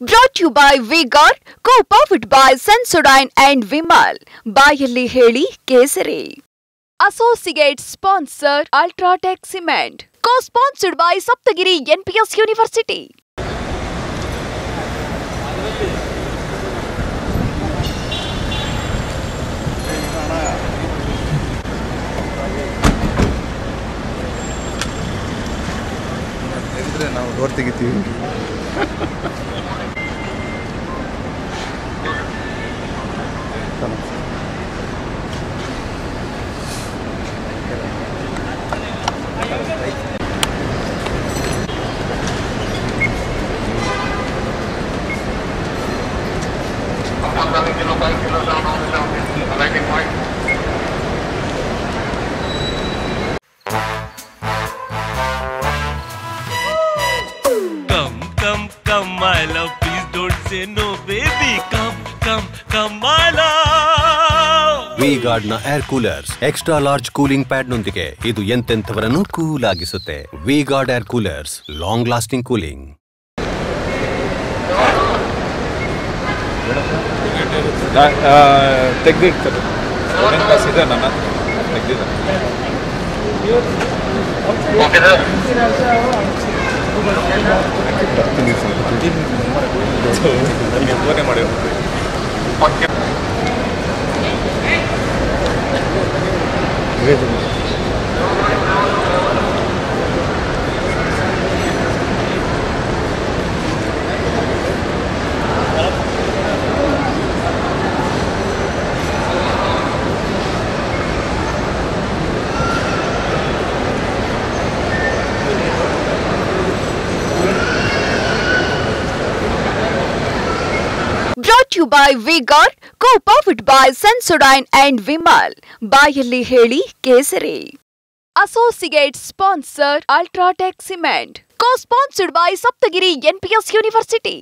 Brought to you by V-Guard, co-powered by Sensodyne and Vimal. ಬಾಯಲ್ಲಿ ಹೇಳಿ ಕೇಸರಿ. Associate sponsor Ultratech Cement. Co-sponsored by Saptagiri NPS University. ನಾವು door ತೆಗಿತೀವಿ. Come, my love, please don't say no, baby. Come, my love. V-Guard ನ air coolers extra large cooling pad ನೊಂದಿಗೆ ಇದು ಎಂತೆಂಥವರನ್ನು cool ಆಗಿಸುತ್ತೆ. V-Guard air coolers, long lasting cooling. ತೆಗ್ದಿರ್ತಾರೆ ಇದೆ ನನ್ನ ತೆಗ್ದಿದೆ. ಫೋನೇ ಮಾಡಿ Brought to you by V-Guard, co-powered by Sensodyne and Vimal. ಬಾಯಲ್ಲಿ ಹೇಳಿ ಕೇಸರಿ. Associate sponsor Ultratech Cement. Co-sponsored by Saptagiri NPS University.